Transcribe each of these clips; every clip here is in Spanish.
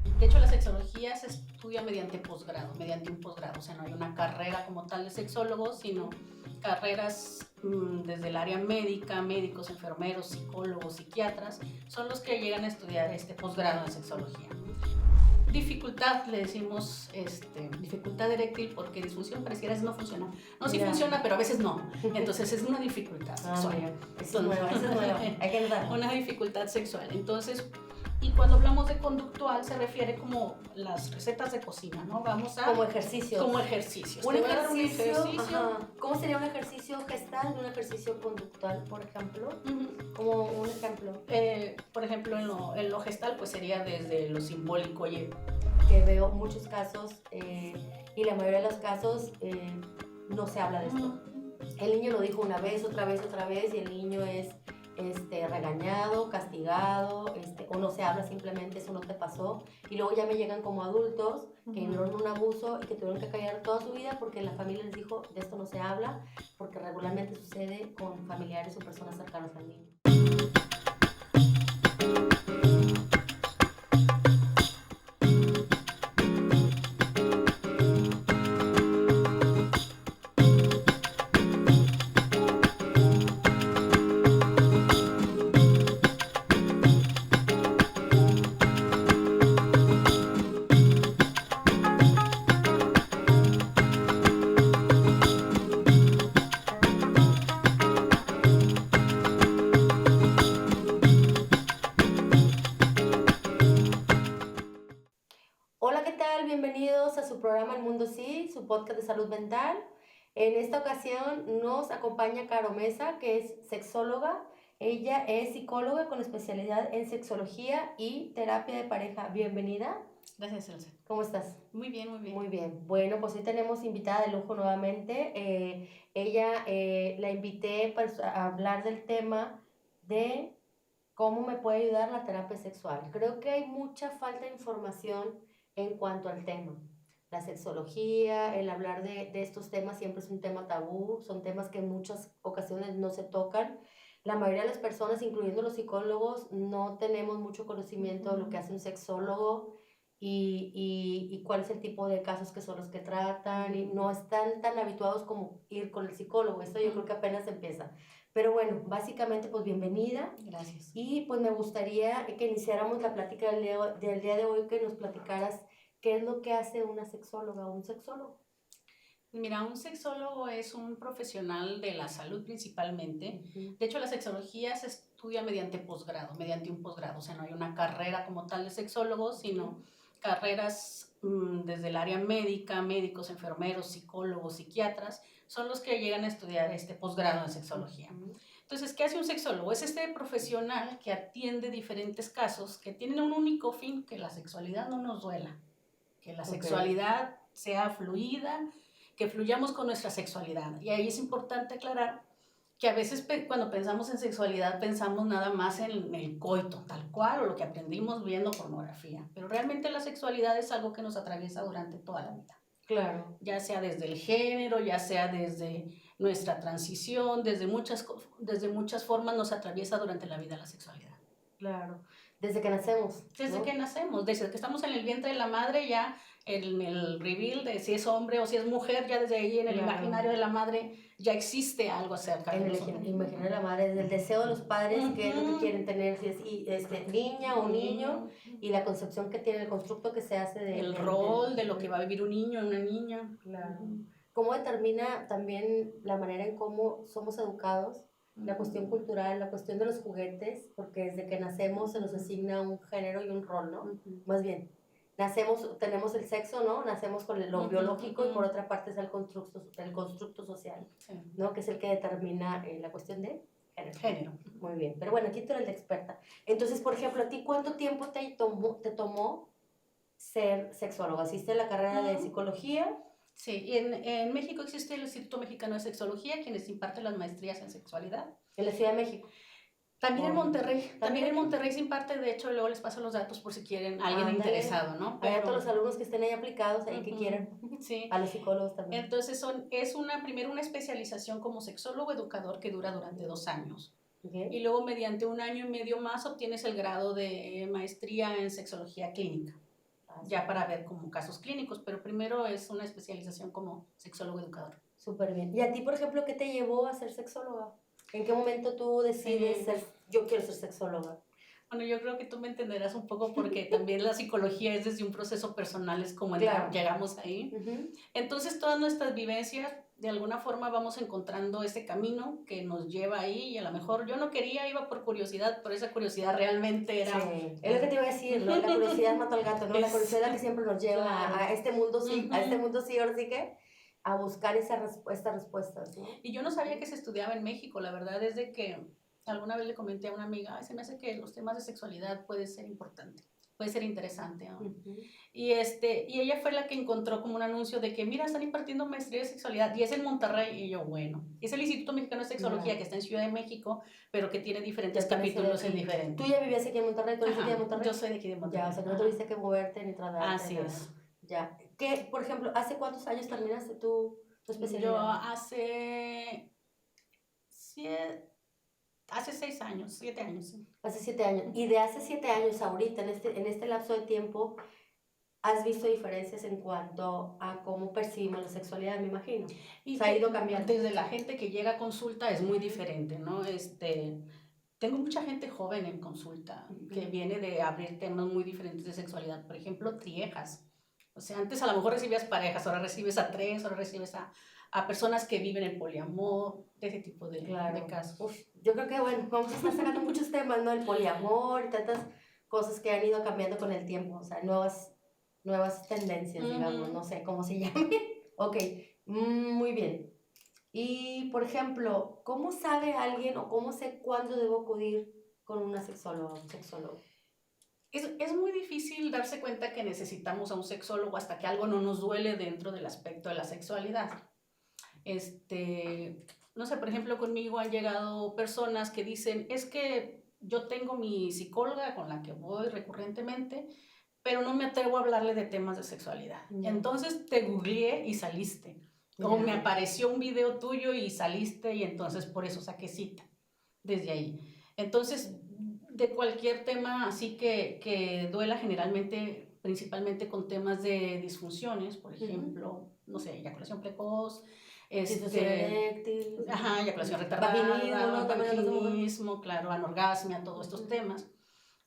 De hecho, la sexología se estudia mediante un posgrado, o sea, no hay una carrera como tal de sexólogo, sino carreras desde el área médica, médicos, enfermeros, psicólogos, psiquiatras, son los que llegan a estudiar este posgrado de sexología. Dificultad, le decimos dificultad eréctil, porque disfunción pareciera no funciona. No, sí funciona, pero a veces no. Entonces es una dificultad sexual. Eso es nuevo. Hay que notar. Una dificultad sexual. Entonces, y cuando hablamos de conductual se refiere como las recetas de cocina, ¿no? Vamos a... Como ejercicio. Como ejercicios. Un ejercicio. Ajá. ¿Cómo sería un ejercicio gestal y un ejercicio conductual, por ejemplo? Como un ejemplo. Por ejemplo, en lo gestal, pues sería desde lo simbólico, oye. Que veo muchos casos, y la mayoría de los casos no se habla de esto. El niño lo dijo una vez, otra vez, y el niño es regañado, castigado, o no se habla, simplemente eso no te pasó, y luego ya me llegan como adultos que vivieron un abuso y que tuvieron que callar toda su vida porque la familia les dijo de esto no se habla, porque regularmente sucede con familiares o personas cercanas al niño. Hola, ¿qué tal? Bienvenidos a su programa El Mundo Sí, su podcast de salud mental. En esta ocasión nos acompaña Caro Mesa, que es sexóloga. Ella es psicóloga con especialidad en sexología y terapia de pareja. Bienvenida. Gracias, Elsa. ¿Cómo estás? Muy bien, muy bien. Muy bien. Bueno, pues hoy tenemos invitada de lujo nuevamente. Ella la invité para hablar del tema de cómo me puede ayudar la terapia sexual. Creo que hay mucha falta de información en cuanto al tema. La sexología, el hablar de estos temas siempre es un tema tabú, son temas que en muchas ocasiones no se tocan. La mayoría de las personas, incluyendo los psicólogos, no tenemos mucho conocimiento de lo que hace un sexólogo y cuál es el tipo de casos que son los que tratan, y no están tan habituados como ir con el psicólogo. Esto yo creo que apenas empieza. Pero bueno, básicamente pues bienvenida. Gracias. Y pues me gustaría que iniciáramos la plática del día de hoy, que nos platicaras qué es lo que hace una sexóloga o un sexólogo. Mira, un sexólogo es un profesional de la salud principalmente. De hecho, la sexología se estudia mediante un posgrado, o sea, no hay una carrera como tal de sexólogo, sino carreras desde el área médica, médicos, enfermeros, psicólogos, psiquiatras, son los que llegan a estudiar este posgrado de sexología. Entonces, ¿qué hace un sexólogo? Es este profesional que atiende diferentes casos que tienen un único fin: que la sexualidad no nos duela, que la sexualidad sea fluida, que fluyamos con nuestra sexualidad. Y ahí es importante aclarar que a veces cuando pensamos en sexualidad pensamos nada más en el coito, tal cual, o lo que aprendimos viendo pornografía. Pero realmente la sexualidad es algo que nos atraviesa durante toda la vida. Claro. Ya sea desde el género, ya sea desde nuestra transición, desde muchas formas nos atraviesa durante la vida la sexualidad. Claro. Desde que nacemos. Desde que nacemos, desde que estamos en el vientre de la madre, ya el reveal de si es hombre o si es mujer, ya desde ahí en el imaginario de la madre ya existe algo acerca de nosotros. En el imaginario de la madre, desde el deseo de los padres, qué es lo que quieren tener, si es niña o niño, y la concepción que tiene, el constructo que se hace de... El rol de lo que va a vivir un niño o una niña. Claro. ¿Cómo determina también la manera en cómo somos educados? La cuestión cultural, la cuestión de los juguetes, porque desde que nacemos se nos asigna un género y un rol, ¿no? Más bien, nacemos, tenemos el sexo, ¿no? Nacemos con lo biológico, y por otra parte es el constructo social, ¿no? Que es el que determina la cuestión de género. Muy bien, pero bueno, aquí tú eres la experta. Entonces, por ejemplo, ¿a ti cuánto tiempo te tomó ser sexólogo? ¿Hiciste la carrera de psicología? Sí, y en México existe el Instituto Mexicano de Sexología, quienes imparten las maestrías en sexualidad. En la Ciudad de México. También en Monterrey, también en Monterrey se imparte, de hecho luego les paso los datos por si quieren, alguien interesado, ¿no? Pero a todos los alumnos que estén ahí aplicados, ahí que quieran, sí. A los psicólogos también. Entonces primero una especialización como sexólogo educador que dura durante 2 años. Y luego mediante 1 año y medio más obtienes el grado de maestría en sexología clínica. ya para ver como casos clínicos, pero primero es una especialización como sexólogo educador. Súper bien. ¿Y a ti, por ejemplo, qué te llevó a ser sexóloga? ¿En qué momento tú decides yo quiero ser sexóloga? Bueno, yo creo que tú me entenderás un poco porque también la psicología es desde un proceso personal, es como llegamos ahí. Entonces, todas nuestras vivencias, de alguna forma vamos encontrando ese camino que nos lleva ahí y a lo mejor yo no quería, iba por curiosidad, pero esa curiosidad realmente era... Sí, es lo que te iba a decir, ¿no? La curiosidad mató al gato, ¿no? La curiosidad que siempre nos lleva a este mundo, sí, a este mundo sí, ahora sí que a buscar estas respuestas, ¿no? Y yo no sabía que se estudiaba en México, la verdad es de que alguna vez le comenté a una amiga, ay, se me hace que los temas de sexualidad puede ser importante, puede ser interesante, ¿no? Y ella fue la que encontró como un anuncio de que, mira, están impartiendo maestría de sexualidad y es en Monterrey. Y yo, bueno, es el Instituto Mexicano de Sexología que está en Ciudad de México, pero que tiene diferentes capítulos en diferentes. ¿Tú ya vivías aquí en Monterrey? ¿Tú eres aquí de Monterrey? Yo soy de aquí de Monterrey. Ya, o sea, que no tuviste que moverte ni trasladarte. Así es. Ya. ¿Qué, por ejemplo, hace cuántos años terminaste tu especialidad? Yo hace 6 años, 7 años. Hace 7 años. Y de hace 7 años ahorita, en este lapso de tiempo, ¿has visto diferencias en cuanto a cómo percibimos la sexualidad, me imagino? Y se ha ido cambiando. Desde la gente que llega a consulta es muy diferente, ¿no? Tengo mucha gente joven en consulta que viene de abrir temas muy diferentes de sexualidad. Por ejemplo, triejas. O sea, antes a lo mejor recibías parejas, ahora recibes a 3, ahora recibes a personas que viven en poliamor, de ese tipo de casos. Uf, yo creo que, bueno, vamos a estar sacando muchos temas, ¿no? El poliamor y tantas cosas que han ido cambiando con el tiempo, o sea, nuevas tendencias, digamos, no sé cómo se llame. Ok, muy bien. Y, por ejemplo, ¿cómo sabe alguien o cómo sé cuándo debo acudir con una sexóloga o un sexólogo? Es muy difícil darse cuenta que necesitamos a un sexólogo hasta que algo no nos duele dentro del aspecto de la sexualidad. No sé, por ejemplo, conmigo han llegado personas que dicen, es que yo tengo mi psicóloga con la que voy recurrentemente, pero no me atrevo a hablarle de temas de sexualidad. Entonces te googleé y saliste. O me apareció un video tuyo y saliste y entonces por eso saqué cita desde ahí. Entonces, de cualquier tema así que duela generalmente, principalmente con temas de disfunciones, por ejemplo, no sé, eyaculación precoz, eyaculación retardada, vaginismo, claro, anorgasmia, todos estos temas.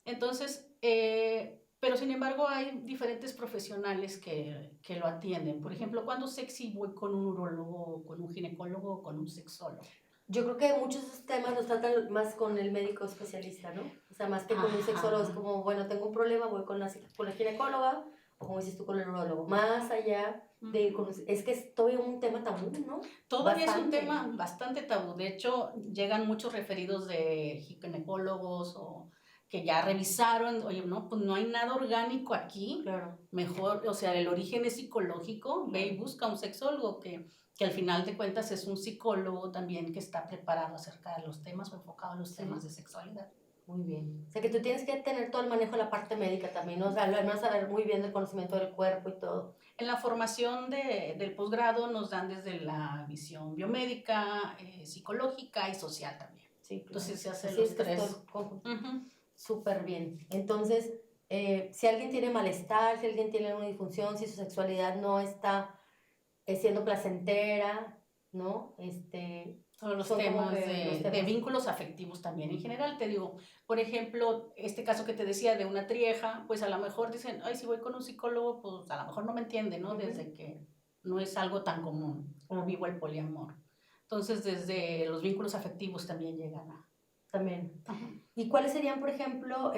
Entonces, pero sin embargo hay diferentes profesionales que lo atienden. Por ejemplo, ¿cuándo sé si voy con un urólogo, con un ginecólogo o con un sexólogo? Yo creo que muchos de esos temas los tratan más con el médico especialista, ¿no? O sea, más que con un sexólogo. Es como, bueno, tengo un problema, voy con la ginecóloga, o como dices tú, con el urólogo. Más allá de ir con... Es que es todavía un tema tabú, ¿no? Todavía es un tema bastante tabú. De hecho, llegan muchos referidos de ginecólogos o que ya revisaron, oye, no, pues no hay nada orgánico aquí. Claro. Mejor, o sea, el origen es psicológico, ve y busca un sexólogo que al final de cuentas es un psicólogo también que está preparado acerca de los temas o enfocado en los temas de sexualidad. Muy bien. O sea, que tú tienes que tener todo el manejo de la parte médica también, ¿no? O sea, al menos saber muy bien del conocimiento del cuerpo y todo. En la formación del posgrado nos dan desde la visión biomédica, psicológica y social también. Sí, claro. Entonces se hacen los tres. Súper bien. Entonces, si alguien tiene malestar, si alguien tiene una disfunción, si su sexualidad no está siendo placentera, ¿no? Todos los temas de vínculos afectivos también. En general, te digo, por ejemplo, este caso que te decía de una trieja, pues a lo mejor dicen, ay, si voy con un psicólogo, pues a lo mejor no me entiende, ¿no? Desde que no es algo tan común, o vivo el poliamor. Entonces, desde los vínculos afectivos también llegan a... También. ¿Y cuáles serían, por ejemplo,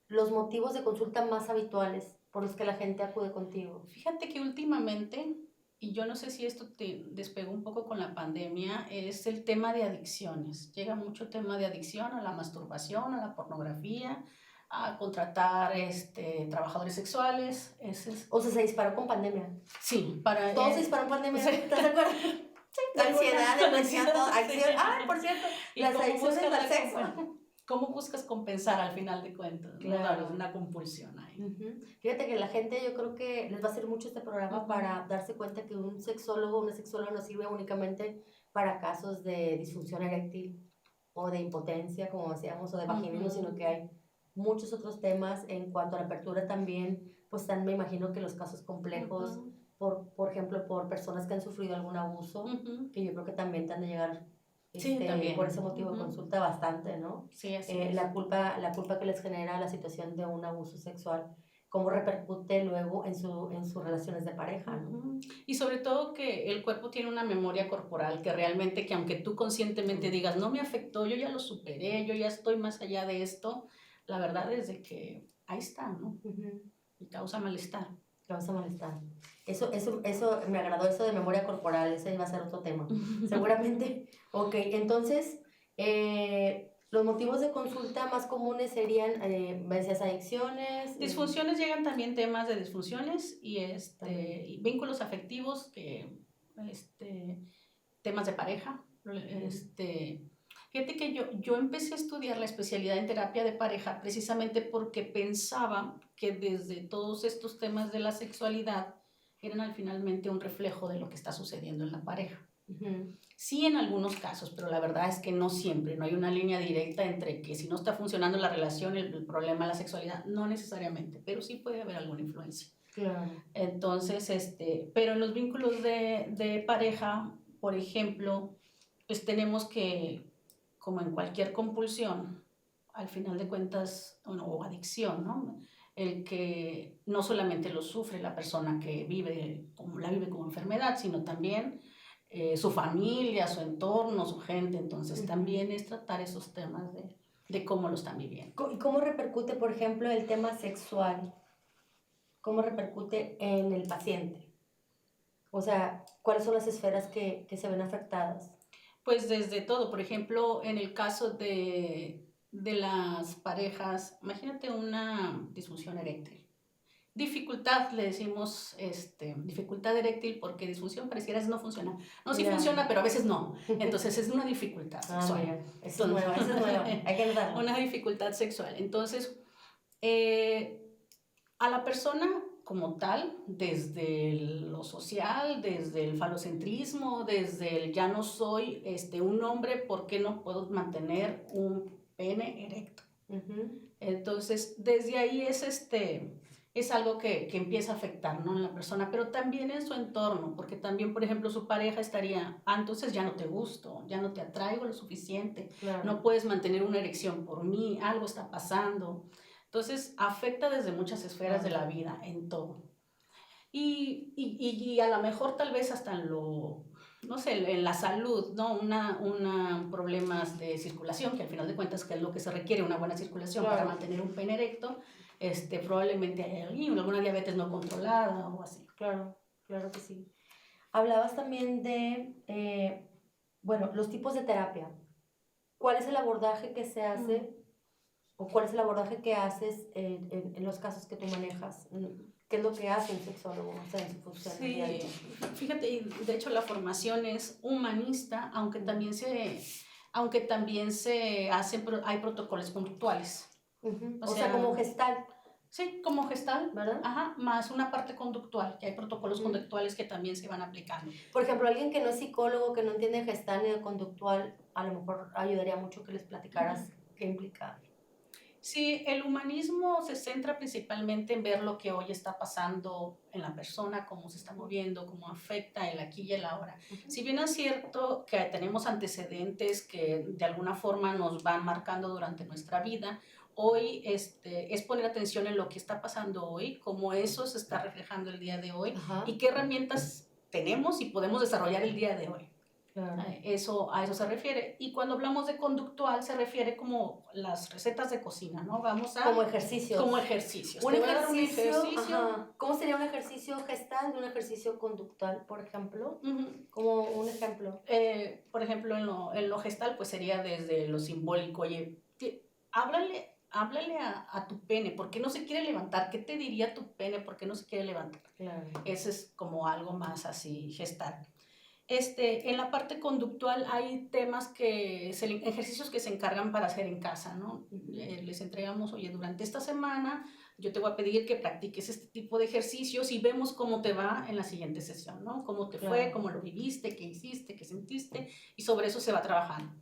los motivos de consulta más habituales por los que la gente acude contigo? Fíjate que últimamente, y yo no sé si esto te despegó un poco con la pandemia, es el tema de adicciones. Llega mucho tema de adicción a la masturbación, a la pornografía, a contratar trabajadores sexuales. O sea, se disparó con pandemia. Sí, todo se disparó en pandemia. ¿Estás de acuerdo? Sí, la ansiedad, depresión, acción. Por cierto, las adicciones al sexo. ¿Cómo buscas compensar al final de cuentas? Claro, una compulsión ahí. Fíjate que la gente, yo creo que les va a servir mucho este programa para darse cuenta que un sexólogo o una sexóloga no sirve únicamente para casos de disfunción eréctil o de impotencia, como decíamos, o de vaginismo, sino que hay muchos otros temas en cuanto a la apertura también, pues están, me imagino que los casos complejos, Ujú, por ejemplo, por personas que han sufrido algún abuso, ujú. que yo creo que también te han de llegar Sí, por ese también. motivo de Ujú. consulta bastante, ¿no? Sí, así es. La culpa que les genera la situación de un abuso sexual, cómo repercute luego en sus relaciones de pareja, ¿no? Ujú. Y sobre todo que el cuerpo tiene una memoria corporal que realmente, que aunque tú conscientemente digas, no me afectó, yo ya lo superé, yo ya estoy más allá de esto, la verdad es de que ahí está, ¿no? Ujú. Y causa malestar. Causa malestar. Eso me agradó, eso de memoria corporal, ese iba a ser otro tema. Seguramente. Ok, entonces, los motivos de consulta más comunes serían, me decías, adicciones. Disfunciones, llegan también temas de disfunciones y, También. y vínculos afectivos, que, temas de pareja. Fíjate que yo empecé a estudiar la especialidad en terapia de pareja precisamente porque pensaba que desde todos estos temas de la sexualidad eran al finalmente un reflejo de lo que está sucediendo en la pareja. Ujú. Sí, en algunos casos, pero la verdad es que no siempre, no hay una línea directa entre que si no está funcionando la relación, el problema es la sexualidad, no necesariamente, pero sí puede haber alguna influencia. Claro. Entonces, pero en los vínculos de pareja, por ejemplo, pues tenemos que, como en cualquier compulsión, al final de cuentas, o adicción, ¿no? El que no solamente lo sufre la persona que la vive como enfermedad, sino también su familia, su entorno, su gente. Entonces, también es tratar esos temas de cómo lo están viviendo. ¿Y cómo repercute, por ejemplo, el tema sexual? ¿Cómo repercute en el paciente? O sea, ¿cuáles son las esferas que se ven afectadas? Pues desde todo, por ejemplo, en el caso de las parejas, imagínate una disfunción eréctil. Dificultad, le decimos, dificultad eréctil, porque disfunción pareciera es no funciona. No, sí Ya. funciona, pero a veces no. Entonces es una dificultad Ah, sexual. mira, esa es nueva, hay que anotarla. Una dificultad sexual. Entonces, a la persona como tal, desde lo social, desde el falocentrismo, desde el ya no soy un hombre, ¿por qué no puedo mantener un pene erecto? Entonces, desde ahí es algo que empieza a afectar, ¿no? En la persona, pero también en su entorno, porque también, por ejemplo, su pareja estaría, entonces ya no te gusto, ya no te atraigo lo suficiente, Claro. no puedes mantener una erección por mí, algo está pasando. Entonces, afecta desde muchas esferas de la vida, en todo. Y a lo mejor tal vez hasta en no sé, en la salud, ¿no? Problemas de circulación, que al final de cuentas que es lo que se requiere, una buena circulación para mantener un pene erecto, probablemente hay alguna diabetes no controlada o así. Claro, claro que sí. Hablabas también de, bueno, los tipos de terapia. ¿Cuál es el abordaje que se hace o cuál es el abordaje que haces en los casos que tú manejas? ¿Qué es lo que hace un sexólogo, o sea, en su función día a Sí, día? fíjate, y de hecho la formación es humanista, aunque también se hacen, hay protocolos conductuales. O sea, como gestal, Sí, como gestal, ¿verdad? ajá, más una parte conductual, que hay protocolos conductuales que también se van aplicando. Por ejemplo, alguien que no es psicólogo, que no entiende gestal ni de conductual, a lo mejor ayudaría mucho que les platicaras qué implica. Sí, el humanismo se centra principalmente en ver lo que hoy está pasando en la persona, cómo se está moviendo, cómo afecta el aquí y el ahora. Si bien es cierto que tenemos antecedentes que de alguna forma nos van marcando durante nuestra vida, hoy es poner atención en lo que está pasando hoy, cómo eso se está reflejando el día de hoy y qué herramientas tenemos y podemos desarrollar el día de hoy. Claro. A eso se refiere. Y cuando hablamos de conductual, se refiere como las recetas de cocina, ¿no? Vamos a... Como ejercicios. Como ejercicios. Un Te voy a dar un ejercicio, ajá. ¿Cómo sería un ejercicio gestal de un ejercicio conductual, por ejemplo? Como un ejemplo. Por ejemplo, en lo gestal, pues sería desde lo simbólico. Oye, háblale a tu pene. ¿Por qué no se quiere levantar? ¿Qué te diría tu pene? ¿Por qué no se quiere levantar? Claro. Ese es como algo más así gestal. En la parte conductual hay ejercicios que se encargan para hacer en casa, ¿no? Les entregamos, oye, durante esta semana yo te voy a pedir que practiques este tipo de ejercicios y vemos cómo te va en la siguiente sesión, ¿no? Cómo te fue, cómo lo viviste, qué hiciste, qué sentiste, y sobre eso se va trabajando.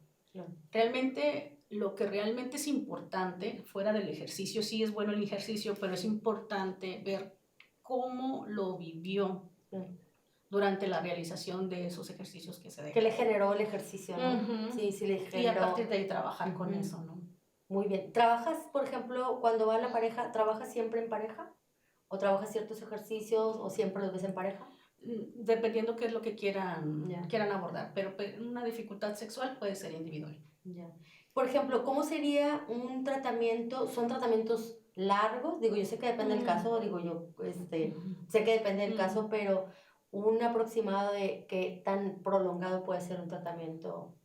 Realmente lo que realmente es importante, fuera del ejercicio, sí es bueno el ejercicio, pero es importante ver cómo lo vivió Mm. durante la realización de esos ejercicios que se ¿Qué le dejaron. generó el ejercicio, no? Ujú. Sí, sí le Y a partir generó. de ahí trabajar con Ujú. eso, ¿no? Muy bien. ¿Trabajas, por ejemplo, cuando va la pareja, trabajas siempre en pareja? ¿O trabajas ciertos ejercicios o siempre los ves en pareja? Dependiendo qué es lo que quieran, Ya. quieran abordar, pero una dificultad sexual puede ser individual. Ya. Por ejemplo, ¿cómo sería un tratamiento? ¿Son tratamientos largos? Digo, yo sé que depende del caso, digo yo, sé que depende del caso, pero un aproximado de qué tan prolongado puede ser un tratamiento.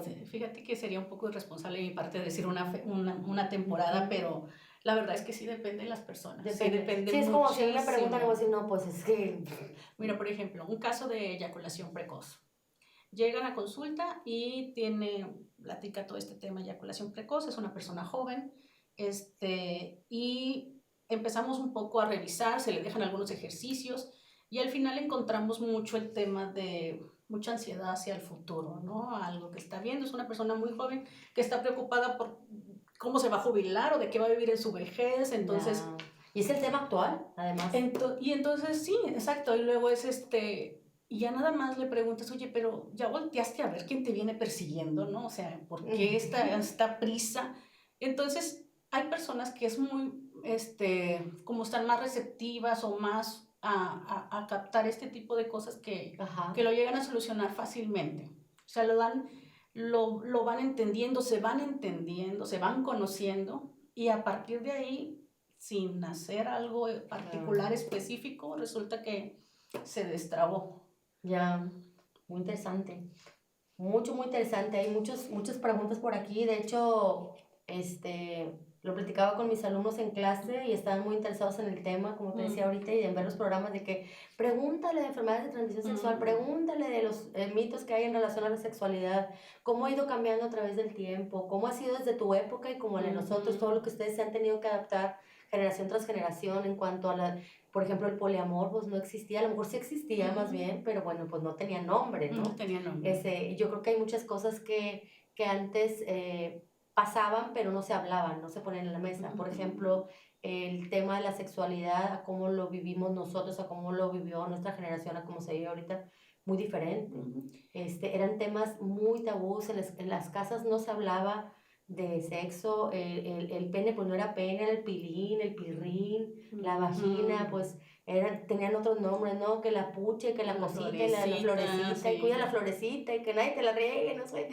Sí, fíjate que sería un poco irresponsable de mi parte decir una temporada, pero la verdad es que sí depende de las personas. Sí, depende Sí, es como si a mí me preguntan, y voy a decir, muchísimo. no, pues es que. Mira, por ejemplo, un caso de eyaculación precoz. Llegan a consulta y platica todo este tema de eyaculación precoz, es una persona joven, y empezamos un poco a revisar, se le dejan algunos ejercicios y al final encontramos mucho el tema de mucha ansiedad hacia el futuro, ¿no? Algo que está viendo, es una persona muy joven que está preocupada por cómo se va a jubilar o de qué va a vivir en su vejez, entonces. Ya. Y es el tema actual, además. Y entonces sí, exacto, y luego y ya nada más le preguntas, oye, pero ya volteaste a ver quién te viene persiguiendo, ¿no? O sea, ¿por qué esta prisa? Entonces, hay personas que es muy, como están más receptivas o más a captar este tipo de cosas Ajá. que lo llegan a solucionar fácilmente. O sea, lo van entendiendo, se van conociendo y a partir de ahí sin hacer algo particular específico, resulta que se destrabó. Ya, muy interesante. Mucho, muy interesante. Hay muchas preguntas por aquí. De hecho, lo platicaba con mis alumnos en clase y estaban muy interesados en el tema, como te decía ahorita, y en ver los programas de que pregúntale de enfermedades de transmisión sexual, pregúntale de los mitos que hay en relación a la sexualidad, cómo ha ido cambiando a través del tiempo, cómo ha sido desde tu época y como la de nosotros, todo lo que ustedes se han tenido que adaptar generación tras generación en cuanto a por ejemplo, el poliamor, pues no existía, a lo mejor sí existía más bien, pero bueno, pues no tenía nombre, ¿no? No tenía nombre. Yo creo que hay muchas cosas que antes pasaban, pero no se hablaban, no se ponían en la mesa. Por ejemplo, el tema de la sexualidad, a cómo lo vivimos nosotros, a cómo lo vivió nuestra generación, a cómo se vive ahorita, muy diferente. Eran temas muy tabús, en las casas no se hablaba de sexo, el pene pues no era pene, era el pilín, el pirrín, la vagina, pues tenían otros nombres, ¿no? Que la puche, que la cosita, la florecita, sí. y cuida la florecita, y que nadie te la riegue, no sé.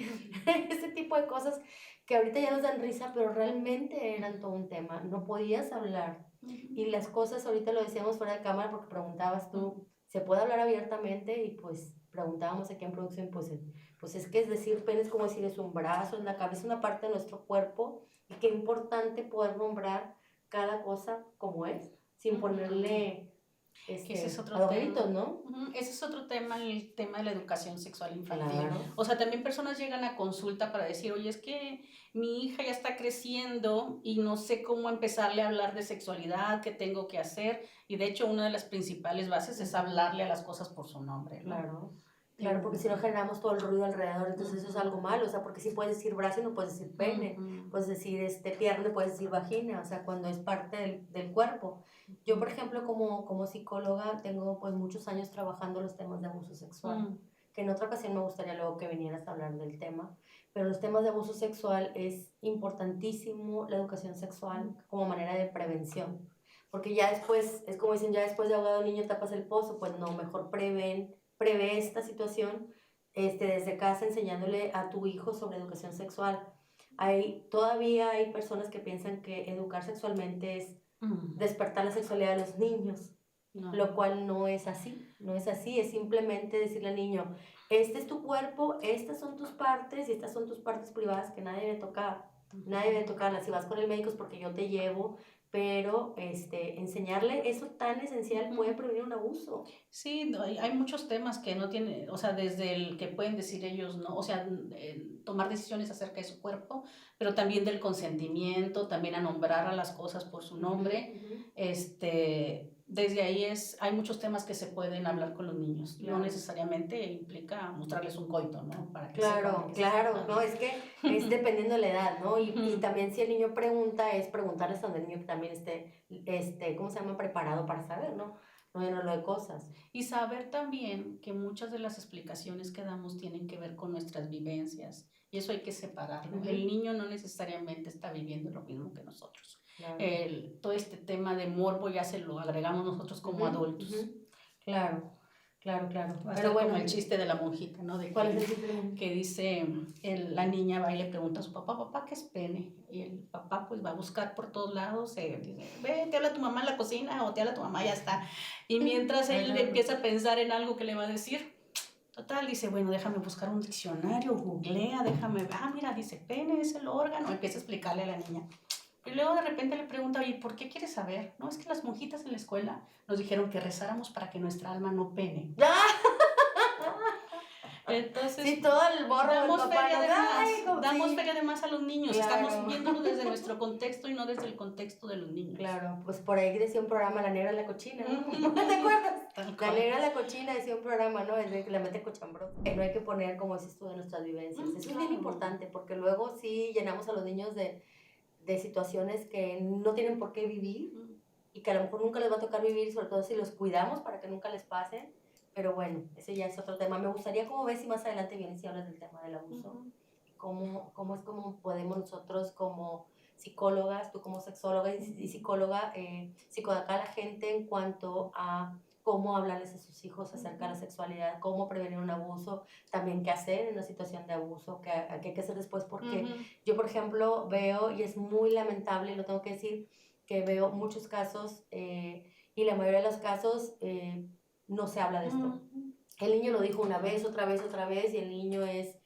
Ese tipo de cosas que ahorita ya nos dan risa, pero realmente eran todo un tema. No podías hablar. Y las cosas, ahorita lo decíamos fuera de cámara porque preguntabas tú, ¿se puede hablar abiertamente? Y pues preguntábamos aquí en producción, pues es que es decir, pene es como decir, es un brazo, es la cabeza, una parte de nuestro cuerpo. Y qué importante poder nombrar cada cosa como es, sin ponerle que ese es otro adornitos, tema. ¿no? Ese es otro tema, el tema de la educación sexual infantil. Claro. O sea, también personas llegan a consulta para decir, oye, es que mi hija ya está creciendo y no sé cómo empezarle a hablar de sexualidad, qué tengo que hacer. Y de hecho, una de las principales bases es hablarle a las cosas por su nombre, ¿no? Claro. Claro, porque si no generamos todo el ruido alrededor, entonces eso es algo malo, o sea, porque sí puedes decir brazo y no puedes decir pene, puedes decir pierna y puedes decir vagina, o sea, cuando es parte del cuerpo. Yo, por ejemplo, como psicóloga, tengo pues muchos años trabajando los temas de abuso sexual, que en otra ocasión me gustaría luego que vinieras a hablar del tema, pero los temas de abuso sexual es importantísimo la educación sexual como manera de prevención, porque ya después, es como dicen, ya después de ahogado niño tapas el pozo, pues no, mejor prevé esta situación desde casa enseñándole a tu hijo sobre educación sexual. Todavía hay personas que piensan que educar sexualmente es despertar la sexualidad de los niños, lo cual no es así, es simplemente decirle al niño, este es tu cuerpo, estas son tus partes y estas son tus partes privadas que nadie debe tocar, nadie debe tocarlas, si vas con el médico es porque yo te llevo, pero enseñarle eso tan esencial puede prevenir un abuso. Sí, hay muchos temas que no tienen, o sea, desde el que pueden decir ellos, ¿no? O sea, tomar decisiones acerca de su cuerpo, pero también del consentimiento, también a nombrar a las cosas por su nombre, desde ahí hay muchos temas que se pueden hablar con los niños. Claro. No necesariamente implica mostrarles un coito, ¿no? Para que sepan Claro, de qué se claro, trata. no, es que es dependiendo de la edad, ¿no? Y Ujú. también si el niño pregunta, es preguntarles donde el niño también esté, ¿cómo se llama? Preparado para saber, ¿no? No llenarlo de cosas. Y saber también que muchas de las explicaciones que damos tienen que ver con nuestras vivencias. Y eso hay que separarlo. Ujú. El niño no necesariamente está viviendo lo mismo que nosotros. Claro. Todo este tema de morbo ya se lo agregamos nosotros como Ujú, adultos. ujú. Claro, claro, claro. Va a Pero ser bueno, como el chiste de la monjita, ¿no? De ¿cuál es el chiste de la monjita? que dice, la niña va y le pregunta a su papá, papá, ¿qué es pene? Y el papá pues va a buscar por todos lados, dice, ve, te habla tu mamá en la cocina o te habla tu mamá, ya está. Y mientras él Ajá. empieza a pensar en algo que le va a decir, total, dice, bueno, déjame buscar un diccionario, googlea, déjame ver, mira, dice, pene es el órgano, empieza a explicarle a la niña. Y luego de repente le pregunta, oye, ¿por qué quieres saber? No, es que las monjitas en la escuela nos dijeron que rezáramos para que nuestra alma no pene. Entonces, Sí, todo el morro del damos papá, feria ¿no? de Ay, más, damos sí. feria de más a los niños, Claro. estamos viéndolo desde nuestro contexto y no desde el contexto de los niños. Claro, pues por ahí decía un programa La Negra en la Cochina, ¿no? Ujú. ¿Te acuerdas? Tal La cual. Negra en la Cochina decía un programa, ¿no? Es de que la mete cochambrosa. Que no hay que poner, como dices tú, de nuestras vivencias. Eso es bien Claro. importante, porque luego sí llenamos a los niños de situaciones que no tienen por qué vivir y que a lo mejor nunca les va a tocar vivir, sobre todo si los cuidamos para que nunca les pase. Pero bueno, ese ya es otro tema. Me gustaría como ver si más adelante vienes y hablas del tema del abuso. Cómo es como podemos nosotros como psicólogas, tú como sexóloga y psicóloga, psicoeducar a la gente en cuanto a cómo hablarles a sus hijos acerca de la sexualidad, cómo prevenir un abuso, también qué hacer en una situación de abuso, qué hay que hacer después, porque yo, por ejemplo, veo, y es muy lamentable, lo tengo que decir, que veo muchos casos, y la mayoría de los casos no se habla de esto. El niño lo dijo una vez, otra vez, y el niño es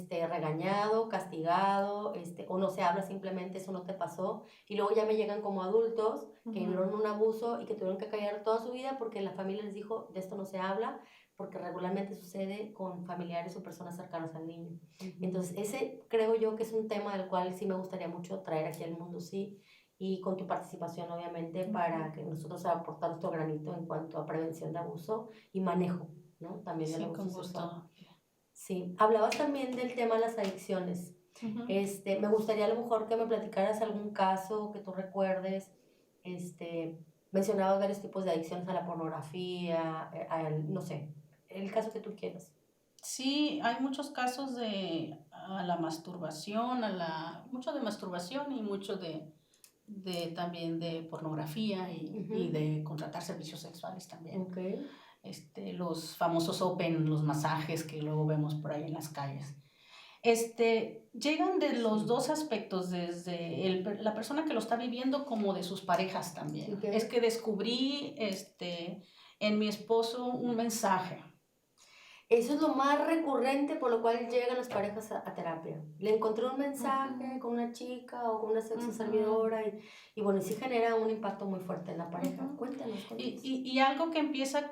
regañado, castigado, o no se habla, simplemente eso no te pasó, y luego ya me llegan como adultos que vivieron un abuso y que tuvieron que callar toda su vida porque la familia les dijo, de esto no se habla, porque regularmente sucede con familiares o personas cercanas al niño. Entonces, ese creo yo que es un tema del cual sí me gustaría mucho traer aquí al mundo, sí, y con tu participación, obviamente, para que nosotros aportar nuestro granito en cuanto a prevención de abuso y manejo, ¿no? También del Sí, abuso con sexual. gusto. Sí, hablabas también del tema de las adicciones. Me gustaría a lo mejor que me platicaras algún caso que tú recuerdes. Mencionabas varios tipos de adicciones a la pornografía, no sé, el caso que tú quieras. Sí, hay muchos casos a la masturbación, mucho de masturbación y mucho también de pornografía y de contratar servicios sexuales también. Okay. Los famosos open, los masajes que luego vemos por ahí en las calles. Llegan de los dos aspectos, desde la persona que lo está viviendo como de sus parejas también. Okay. Es que descubrí en mi esposo un mensaje. Eso es lo más recurrente por lo cual llegan las parejas a terapia. Le encontré un mensaje con una chica o con una sexo servidora y bueno, sí genera un impacto muy fuerte en la pareja. Cuéntanos. Y algo que empieza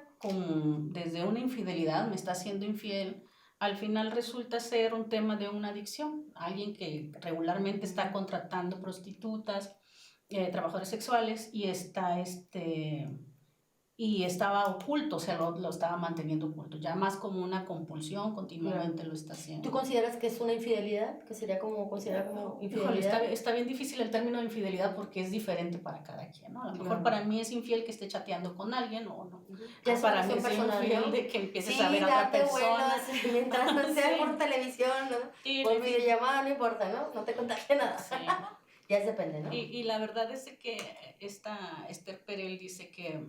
desde una infidelidad, me está haciendo infiel, al final resulta ser un tema de una adicción. Alguien que regularmente está contratando prostitutas, trabajadores sexuales y estaba oculto, o sea, lo estaba manteniendo oculto, ya más como una compulsión, continuamente lo está haciendo. ¿Tú consideras que es una infidelidad? ¿Que sería considerada como infidelidad? Híjole, está bien difícil el término de infidelidad porque es diferente para cada quien, ¿no? A lo mejor para mí es infiel que esté chateando con alguien o no. Ya para mí es personal, infiel, ¿no? de que empieces a ver a otra persona. Mientras no sea por televisión, ¿no? Por videollamada, no importa, ¿no? No te contagie nada. Sí. Ya depende, ¿no? Y la verdad es que Esther Perel dice que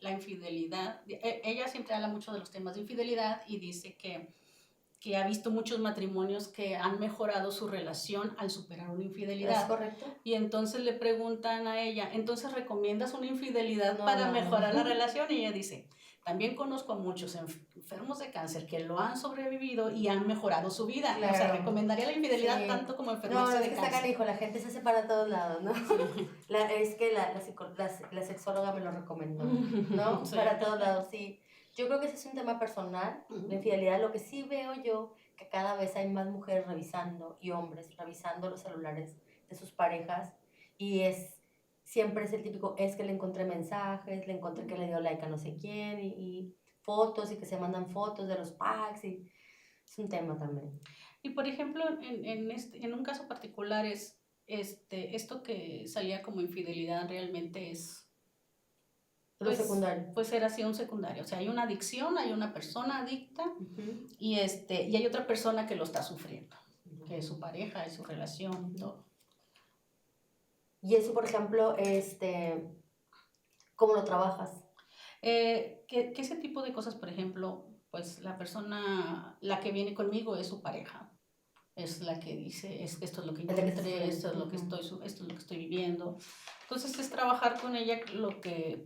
la infidelidad, ella siempre habla mucho de los temas de infidelidad y dice que ha visto muchos matrimonios que han mejorado su relación al superar una infidelidad. ¿Es correcto? Y entonces le preguntan a ella, ¿entonces recomiendas una infidelidad para mejorar la relación? Y ella dice, también conozco a muchos enfermos de cáncer que lo han sobrevivido y han mejorado su vida. Claro. O sea, recomendaría la infidelidad tanto como enfermarse de cáncer. No, es que está canijo, la gente se separa a todos lados, ¿no? Es que la sexóloga me lo recomendó, ¿no? Sí. Para todos lados, sí. Yo creo que ese es un tema personal, la infidelidad. Lo que sí veo yo, que cada vez hay más mujeres revisando y hombres revisando los celulares de sus parejas y siempre es el típico, es que le encontré mensajes, le encontré que le dio like a no sé quién y fotos y que se mandan fotos de los packs y es un tema también. Y por ejemplo, en un caso particular es esto que salía como infidelidad realmente es, Lo secundario. pues era así un secundario. O sea, hay una adicción, hay una persona adicta Ujú, y hay otra persona que lo está sufriendo, que es ujú. su pareja, es su relación, todo. Y eso, por ejemplo, ¿cómo lo trabajas? Que ese tipo de cosas, por ejemplo, pues la persona, la que viene conmigo es su pareja. Es la que dice, es que esto es lo que Es la que estás encontré, sufriendo. esto es lo que estoy viviendo. Entonces es trabajar con ella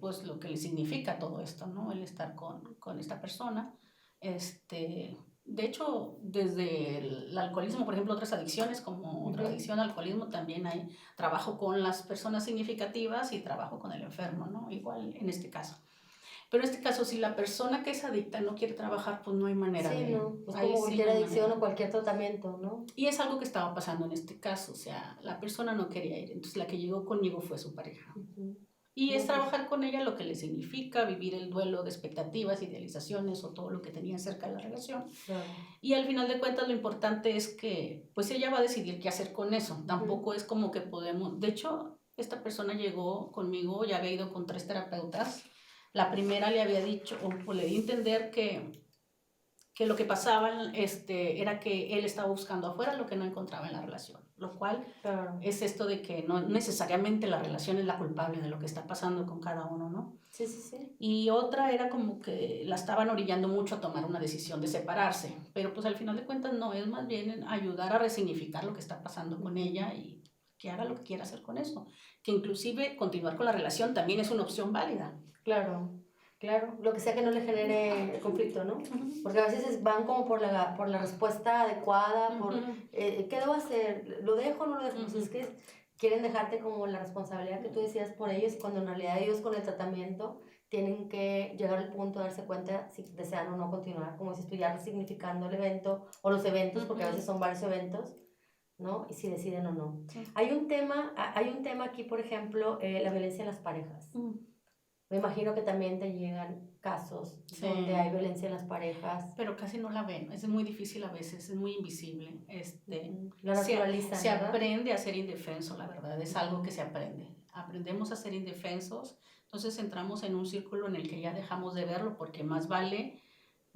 pues, lo que le significa todo esto, ¿no? El estar con esta persona. De hecho, desde el alcoholismo, por ejemplo, otras adicciones como Ujú. drogadicción, alcoholismo, también hay trabajo con las personas significativas y trabajo con el enfermo, ¿no? Igual en este caso. Pero en este caso, si la persona que es adicta no quiere trabajar, pues no hay manera Sí, de... no, es Ahí como sí cualquier no hay adicción manera. o cualquier tratamiento, ¿no? Y es algo que estaba pasando en este caso, o sea, la persona no quería ir, entonces la que llegó conmigo fue su pareja. Ujú. Y es No, pues, trabajar con ella lo que le significa, vivir el duelo de expectativas, idealizaciones o todo lo que tenía cerca de la relación. claro. Y al final de cuentas lo importante es que pues ella va a decidir qué hacer con eso. Tampoco es como que podemos, de hecho, esta persona llegó conmigo, ya había ido con 3 terapeutas. La primera le había dicho, o le di a entender que lo que pasaba era que él estaba buscando afuera lo que no encontraba en la relación, lo cual Claro. es esto de que no necesariamente la relación es la culpable de lo que está pasando con cada uno, ¿no? Sí, sí, sí. Y otra era como que la estaban orillando mucho a tomar una decisión de separarse, pero pues al final de cuentas no, es más bien ayudar a resignificar lo que está pasando con ella y que haga lo que quiera hacer con eso, que inclusive continuar con la relación también es una opción válida. Claro, claro. Lo que sea que no le genere conflicto, ¿no? Porque a veces van como por la respuesta adecuada, por ¿qué debo hacer? ¿Lo dejo o no lo dejo? Pues es que quieren dejarte como la responsabilidad que tú decías por ellos y cuando en realidad ellos con el tratamiento tienen que llegar al punto de darse cuenta si desean o no continuar, como dices tú, ya resignificando el evento o los eventos, porque a veces son varios eventos, ¿no? Y si deciden o no. Sí. Hay un tema aquí, por ejemplo, la violencia en las parejas. Me imagino que también te llegan casos Sí. donde hay violencia en las parejas. Pero casi no la ven, es muy difícil a veces, es muy invisible. La naturalizan, se ¿verdad? aprende a ser indefenso, la verdad, es algo que se aprende. Aprendemos a ser indefensos, entonces entramos en un círculo en el que ya dejamos de verlo porque más vale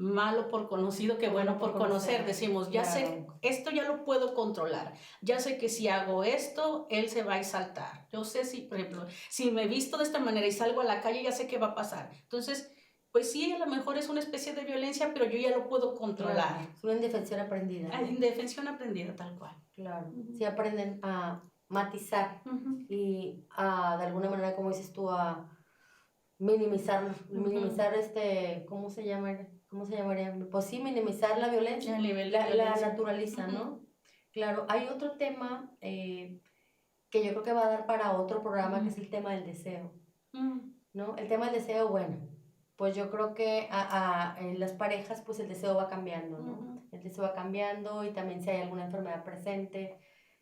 malo por conocido que bueno por conocer. Decimos, ya sé, esto ya lo puedo controlar, ya sé que si hago esto, él se va a exaltar. Yo sé si, por ejemplo, si me visto de esta manera y salgo a la calle, ya sé qué va a pasar. Entonces, pues sí, a lo mejor es una especie de violencia, pero yo ya lo puedo controlar. Claro, es una indefensión aprendida. Indefensión aprendida, tal cual. Claro, sí aprenden a matizar y a, de alguna manera, como dices tú, a minimizar, ¿cómo se llama? ¿Cómo se llamaría? Pues sí, minimizar la violencia, El nivel la de violencia. naturaliza, ¿no? Claro, hay otro tema que yo creo que va a dar para otro programa, que es el tema del deseo, ¿no? El tema del deseo, bueno, pues yo creo que en las parejas, pues el deseo va cambiando, ¿no? El deseo va cambiando y también si hay alguna enfermedad presente,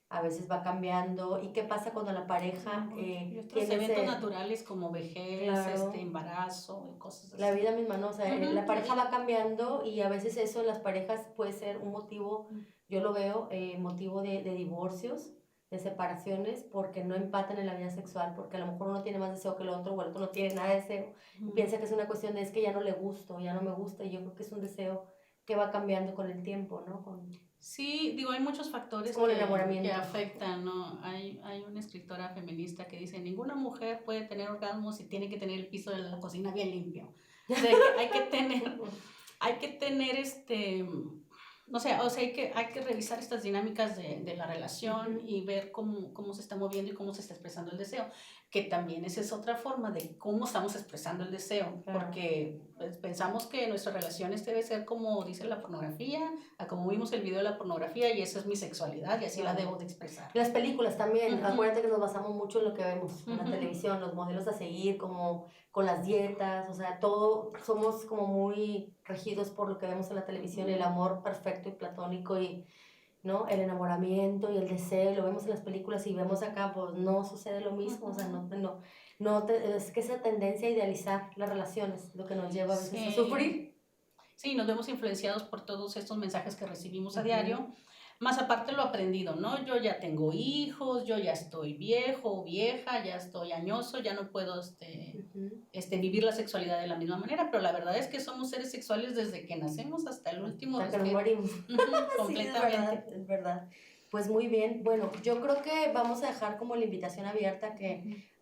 a veces va cambiando. ¿Y qué pasa cuando la pareja y otros tiene eventos ese... naturales como vejez, Claro. Embarazo y cosas así. La vida misma, ¿no? O sea, la pareja va cambiando y a veces eso en las parejas puede ser un motivo, yo lo veo, motivo de divorcios, de separaciones, porque no empatan en la vida sexual, porque a lo mejor uno tiene más deseo que el otro, o el otro no tiene nada de deseo, y piensa que es una cuestión de es que ya no le gusto, ya no me gusta, y yo creo que es un deseo que va cambiando con el tiempo, ¿no? Sí, digo, hay muchos factores como el enamoramiento. que afectan, ¿no? Hay una escritora feminista que dice, ninguna mujer puede tener orgasmos y tiene que tener el piso de la cocina bien limpio. O sea, hay que tener no sé, o sea, hay que revisar estas dinámicas de la relación y ver cómo se está moviendo y cómo se está expresando el deseo, que también esa es otra forma de cómo estamos expresando el deseo, porque pues, pensamos que nuestras relaciones debe ser como dice la pornografía, a como vimos el video de la pornografía y esa es mi sexualidad y así la debo de expresar. Las películas también, acuérdate que nos basamos mucho en lo que vemos en la televisión, los modelos a seguir, como con las dietas, o sea, todo, somos como muy regidos por lo que vemos en la televisión, el amor perfecto y platónico y ¿no? El enamoramiento y el deseo, lo vemos en las películas y vemos acá, pues no sucede lo mismo, o sea, es que esa tendencia a idealizar las relaciones, lo que nos lleva a veces a sufrir. Sí, nos vemos influenciados por todos estos mensajes que recibimos a diario, más aparte lo aprendido, ¿no? Yo ya tengo hijos, yo ya estoy viejo o vieja, ya estoy añoso, ya no puedo vivir la sexualidad de la misma manera, pero la verdad es que somos seres sexuales desde que nacemos hasta el último hasta que nos morimos. Completamente. Sí, es verdad. Pues muy bien, bueno, yo creo que vamos a dejar como la invitación abierta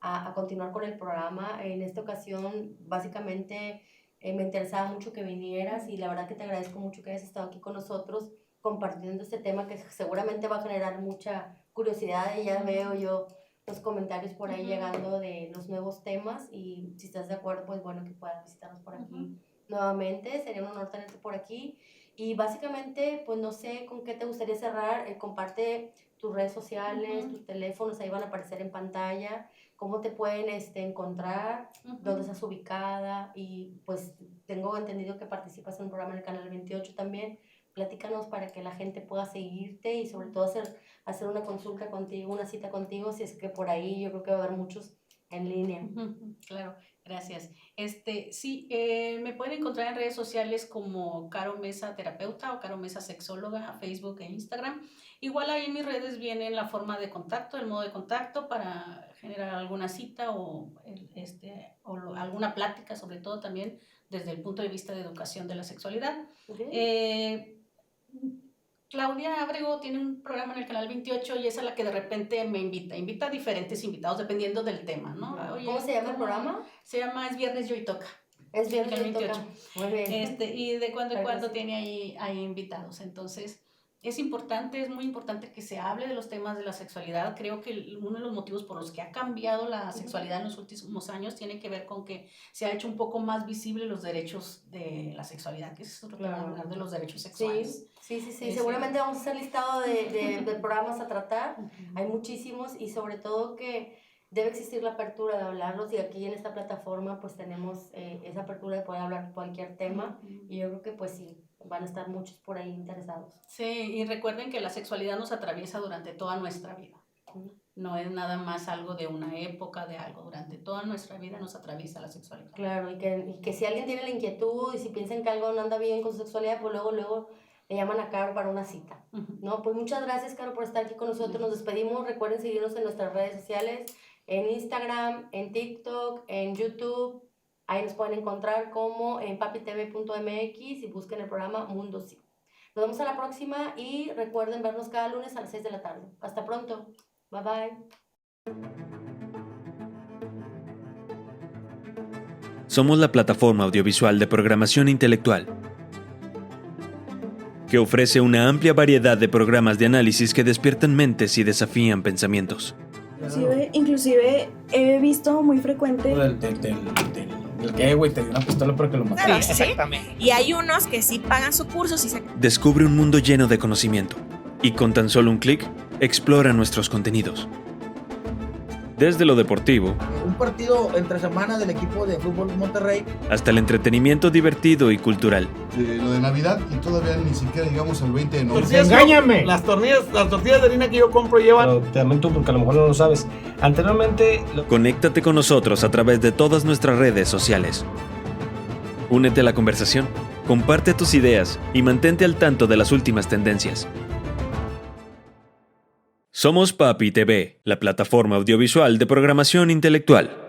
a continuar con el programa. En esta ocasión, básicamente, me interesaba mucho que vinieras y la verdad que te agradezco mucho que hayas estado aquí con nosotros compartiendo este tema que seguramente va a generar mucha curiosidad y ya veo yo los comentarios por ahí llegando de los nuevos temas y si estás de acuerdo, pues bueno, que puedas visitarnos por aquí nuevamente, sería un honor tenerte por aquí y básicamente, pues no sé con qué te gustaría cerrar, comparte tus redes sociales, tus teléfonos, ahí van a aparecer en pantalla, cómo te pueden encontrar, dónde estás ubicada y pues tengo entendido que participas en un programa en el Canal 28 también. Platícanos para que la gente pueda seguirte y sobre todo hacer una consulta contigo, una cita contigo, si es que por ahí yo creo que va a haber muchos en línea. Claro, gracias. Sí, me pueden encontrar en redes sociales como Caro Mesa Terapeuta o Caro Mesa Sexóloga, Facebook e Instagram. Igual ahí en mis redes viene la forma de contacto, el modo de contacto para generar alguna cita o alguna plática, sobre todo también desde el punto de vista de educación de la sexualidad. Claudia Ábrego tiene un programa en el Canal 28 y es a la que de repente me invita a diferentes invitados dependiendo del tema, ¿no? Oye, ¿cómo se llama el programa? Se llama Es Viernes Yo y Toca. Es Viernes Yo y Toca. Muy bien. Y de cuando en cuando tiene ahí invitados. Entonces, es muy importante que se hable de los temas de la sexualidad. Creo que uno de los motivos por los que ha cambiado la sexualidad en los últimos años tiene que ver con que se ha hecho un poco más visible los derechos de la sexualidad, que es otro tema, hablar de los derechos sexuales. Sí. Seguramente vamos a hacer listado de programas a tratar. Hay muchísimos y sobre todo que debe existir la apertura de hablarlos y aquí en esta plataforma pues tenemos esa apertura de poder hablar cualquier tema y yo creo que pues sí, van a estar muchos por ahí interesados. Sí, y recuerden que la sexualidad nos atraviesa durante toda nuestra vida. No es nada más algo de una época, de algo. Durante toda nuestra vida nos atraviesa la sexualidad. Claro, y que si alguien tiene la inquietud y si piensan que algo no anda bien con su sexualidad, pues luego le llaman a Caro para una cita. ¿No? Pues muchas gracias, Caro, por estar aquí con nosotros. Nos despedimos. Recuerden seguirnos en nuestras redes sociales, en Instagram, en TikTok, en YouTube. Ahí nos pueden encontrar como en papitv.mx y busquen el programa Mundo Sí. Nos vemos a la próxima y recuerden vernos cada lunes a las 6 de la tarde. Hasta pronto. Bye bye. Somos la plataforma audiovisual de programación intelectual que ofrece una amplia variedad de programas de análisis que despiertan mentes y desafían pensamientos. Inclusive he visto muy frecuente el que, güey, te dio una pistola porque lo mató. Claro, sí, exactamente. Y hay unos que sí pagan su curso. Descubre un mundo lleno de conocimiento y con tan solo un clic, explora nuestros contenidos. Desde lo deportivo, un partido entre semana del equipo de fútbol Monterrey, hasta el entretenimiento divertido y cultural. Lo de Navidad y todavía ni siquiera llegamos al 20 de noviembre. ¡Engáñame! Las tortillas de harina que yo compro llevan... Pero te lamento porque a lo mejor no lo sabes. Anteriormente... Conéctate con nosotros a través de todas nuestras redes sociales. Únete a la conversación, comparte tus ideas y mantente al tanto de las últimas tendencias. Somos Papi TV, la plataforma audiovisual de programación intelectual.